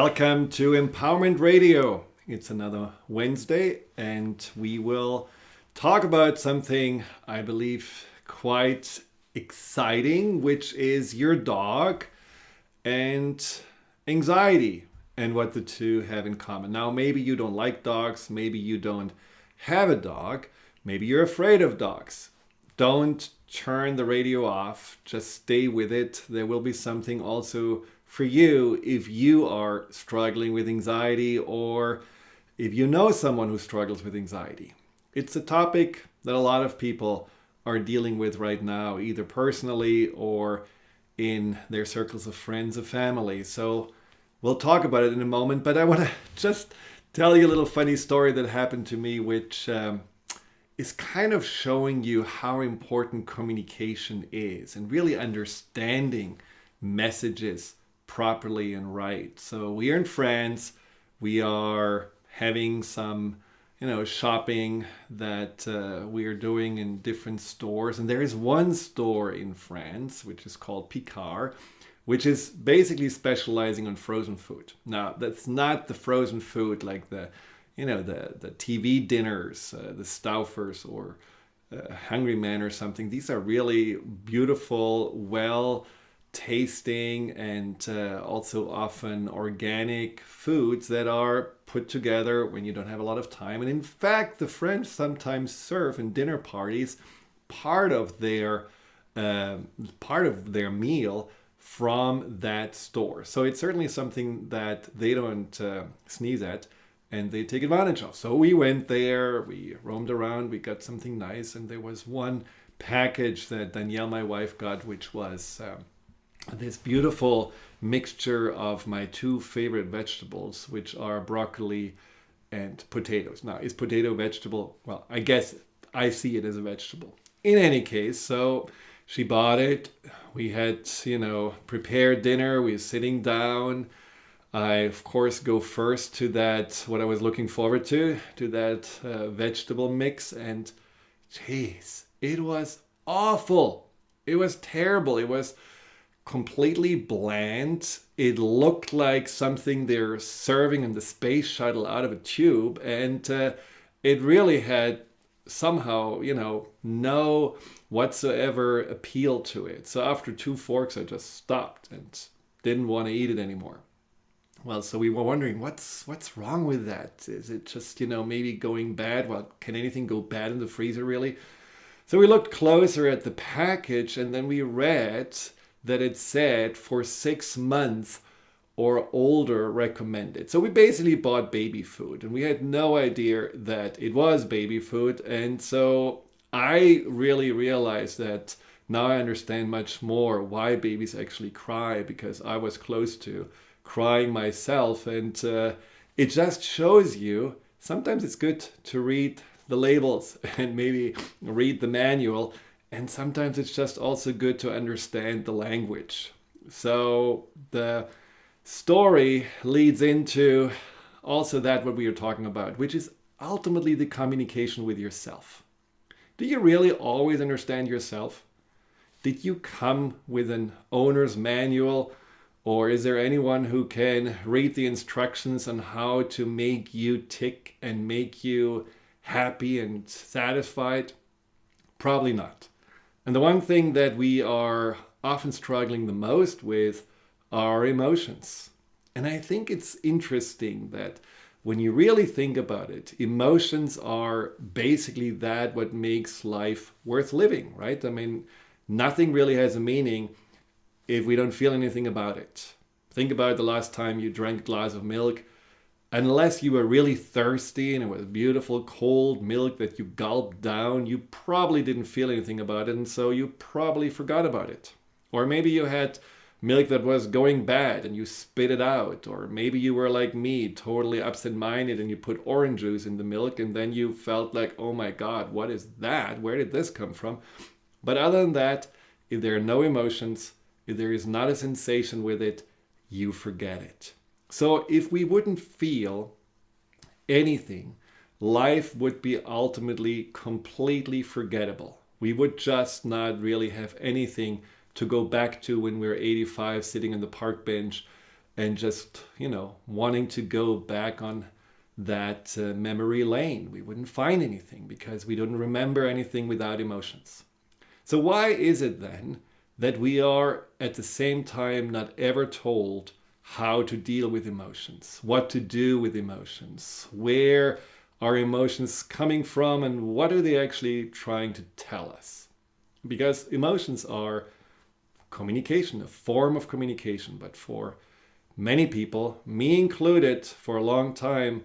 Welcome to Empowerment Radio. It's another Wednesday, and we will talk about something I believe quite exciting, which is your dog and anxiety and what the two have in common. Now, maybe you don't like dogs, maybe you don't have a dog, maybe you're afraid of dogs. Don't turn the radio off, just stay with it. There will be something also for you if you are struggling with anxiety or if you know someone who struggles with anxiety. It's a topic that a lot of people are dealing with right now, either personally or in their circles of friends or family. So we'll talk about it in a moment, but I want to just tell you a little funny story that happened to me, which is kind of showing you how important communication is and really understanding messages properly and right. So we are in France. We are having some, shopping that we are doing in different stores. And there is one store in France, which is called Picard, which is basically specializing on frozen food. Now, that's not the frozen food like the TV dinners, the Staufers or Hungry Man or something. These are really beautiful, well tasting and also often organic foods that are put together when you don't have a lot of time. And in fact, the French sometimes serve in dinner parties part of their meal from that store. So it's certainly something that they don't sneeze at and they take advantage of. So we went there, we roamed around, we got something nice, and there was one package that Danielle, my wife, got, which was this beautiful mixture of my two favorite vegetables, which are broccoli and potatoes. Now, is potato a vegetable? Well, I guess I see it as a vegetable. In any case, so she bought it. We had, prepared dinner. We were sitting down. I, of course, go first to that, what I was looking forward to that vegetable mix. And geez, it was awful. It was terrible. It was completely bland. It looked like something they're serving in the space shuttle out of a tube. And it really had somehow, no whatsoever appeal to it. So after 2 forks, I just stopped and didn't want to eat it anymore. Well, so we were wondering, what's wrong with that? Is it just, maybe going bad? Well, can anything go bad in the freezer, really? So we looked closer at the package, and then we read that it said for 6 months or older recommended. So we basically bought baby food, and we had no idea that it was baby food. And so I really realized that now I understand much more why babies actually cry, because I was close to crying myself. And it just shows you sometimes it's good to read the labels and maybe read the manual. And sometimes it's just also good to understand the language. So the story leads into also that what we are talking about, which is ultimately the communication with yourself. Do you really always understand yourself? Did you come with an owner's manual, or is there anyone who can read the instructions on how to make you tick and make you happy and satisfied? Probably not. And the one thing that we are often struggling the most with are emotions. And I think it's interesting that when you really think about it, emotions are basically that what makes life worth living, right? I mean, nothing really has a meaning if we don't feel anything about it. Think about the last time you drank a glass of milk. Unless you were really thirsty and it was beautiful cold milk that you gulped down, you probably didn't feel anything about it, and so you probably forgot about it. Or maybe you had milk that was going bad and you spit it out. Or maybe you were like me, totally absent-minded, and you put orange juice in the milk and then you felt like, oh my God, what is that? Where did this come from? But other than that, if there are no emotions, if there is not a sensation with it, you forget it. So if we wouldn't feel anything, life would be ultimately completely forgettable. We would just not really have anything to go back to when we were 85 sitting on the park bench and just, wanting to go back on that memory lane. We wouldn't find anything because we don't remember anything without emotions. So why is it then that we are at the same time not ever told how to deal with emotions, what to do with emotions, where are emotions coming from, and what are they actually trying to tell us? Because emotions are communication, a form of communication, but for many people, me included, for a long time,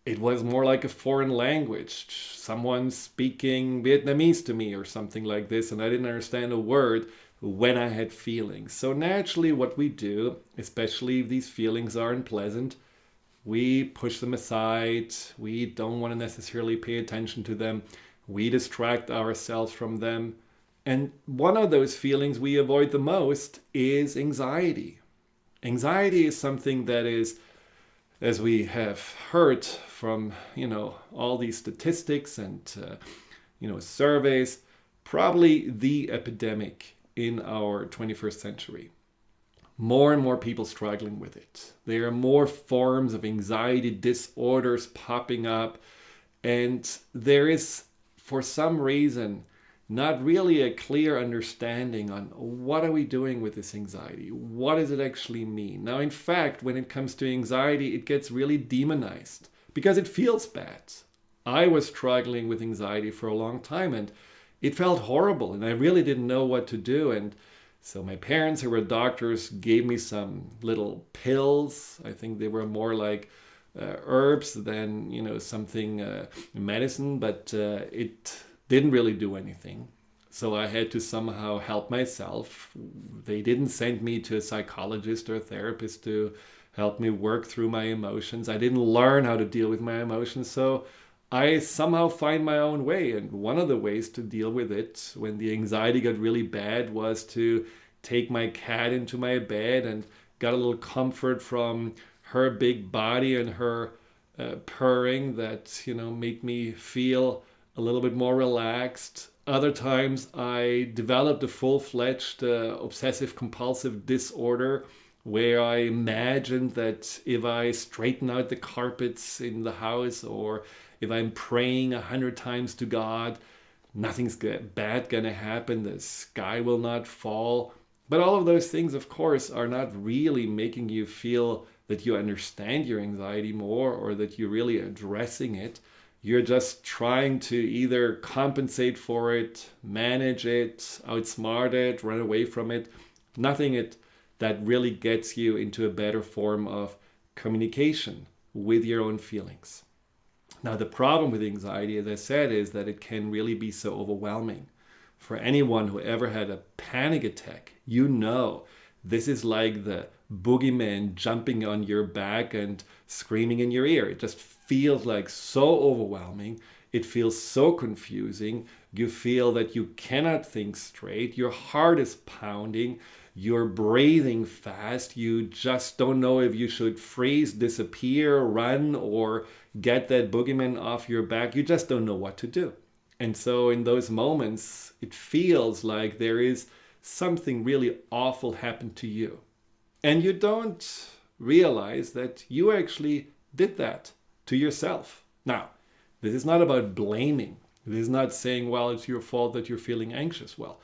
it was more like a foreign language. Someone speaking Vietnamese to me or something like this, and I didn't understand a word when I had feelings. So naturally, what we do, especially if these feelings are unpleasant, we push them aside. We don't want to necessarily pay attention to them. We distract ourselves from them. And one of those feelings we avoid the most is anxiety. Anxiety is something that is, as we have heard from, all these statistics and, surveys, probably the epidemic in our 21st century. More and more people struggling with it. There are more forms of anxiety disorders popping up, and there is, for some reason, not really a clear understanding on what are we doing with this anxiety? What does it actually mean? Now, in fact, when it comes to anxiety, it gets really demonized because it feels bad. I was struggling with anxiety for a long time, and it felt horrible, and I really didn't know what to do. And so my parents, who were doctors, gave me some little pills. I think they were more like herbs than, something medicine, but it didn't really do anything. So I had to somehow help myself. They didn't send me to a psychologist or a therapist to help me work through my emotions. I didn't learn how to deal with my emotions. So I somehow find my own way. And one of the ways to deal with it when the anxiety got really bad was to take my cat into my bed and got a little comfort from her big body and her purring that, made me feel a little bit more relaxed. Other times I developed a full-fledged obsessive compulsive disorder where I imagined that if I straighten out the carpets in the house or if I'm praying 100 times to God, nothing's bad gonna happen, the sky will not fall. But all of those things, of course, are not really making you feel that you understand your anxiety more or that you're really addressing it. You're just trying to either compensate for it, manage it, outsmart it, run away from it. Nothing that really gets you into a better form of communication with your own feelings. Now, the problem with anxiety, as I said, is that it can really be so overwhelming. For anyone who ever had a panic attack, this is like the boogeyman jumping on your back and screaming in your ear. It just feels like so overwhelming. It feels so confusing. You feel that you cannot think straight. Your heart is pounding. You're breathing fast. You just don't know if you should freeze, disappear, run, or get that boogeyman off your back. You just don't know what to do. And so in those moments, it feels like there is something really awful happened to you. And you don't realize that you actually did that to yourself. Now, this is not about blaming. This is not saying, well, it's your fault that you're feeling anxious. Well,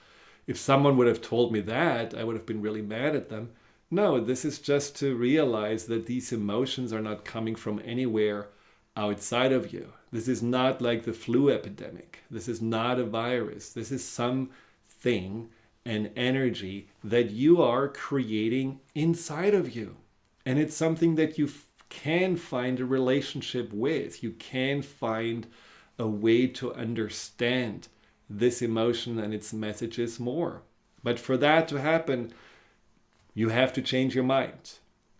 if someone would have told me that, I would have been really mad at them. No, this is just to realize that these emotions are not coming from anywhere outside of you. This is not like the flu epidemic. This is not a virus. This is something, an energy that you are creating inside of you. And it's something that you can find a relationship with. You can find a way to understand this emotion and its messages more. But for that to happen, you have to change your mind.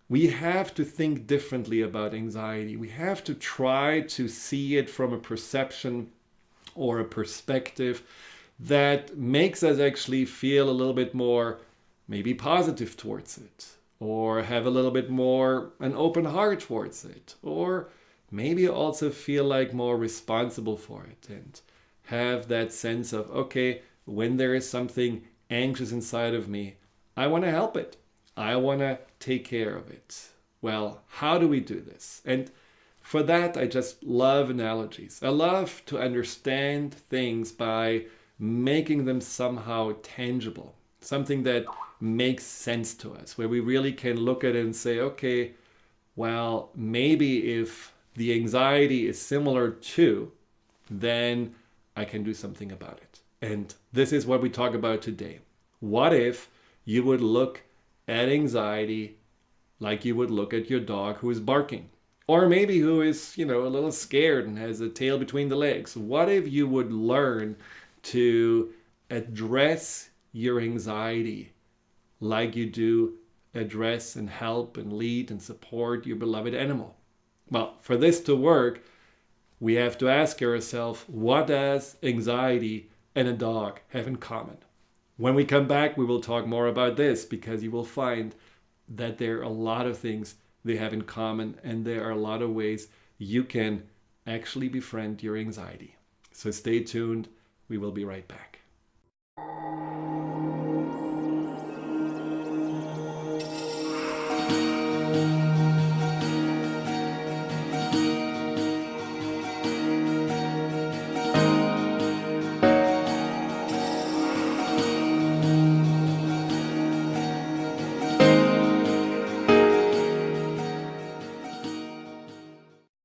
We have to think differently about anxiety. We have to try to see it from a perception or a perspective that makes us actually feel a little bit more maybe positive towards it, or have a little bit more an open heart towards it, or maybe also feel like more responsible for it and have that sense of, okay, when there is something anxious inside of me, I want to help it. I want to take care of it. Well, how do we do this? And for that, I just love analogies. I love to understand things by making them somehow tangible, something that makes sense to us, where we really can look at it and say, okay, well, maybe if the anxiety is similar to, then I can do something about it. And this is what we talk about today. What if you would look at anxiety like you would look at your dog who is barking? Or maybe who is, a little scared and has a tail between the legs. What if you would learn to address your anxiety like you do address and help and lead and support your beloved animal? Well, for this to work, we have to ask ourselves, what does anxiety and a dog have in common? When we come back, we will talk more about this, because you will find that there are a lot of things they have in common, and there are a lot of ways you can actually befriend your anxiety. So stay tuned. We will be right back.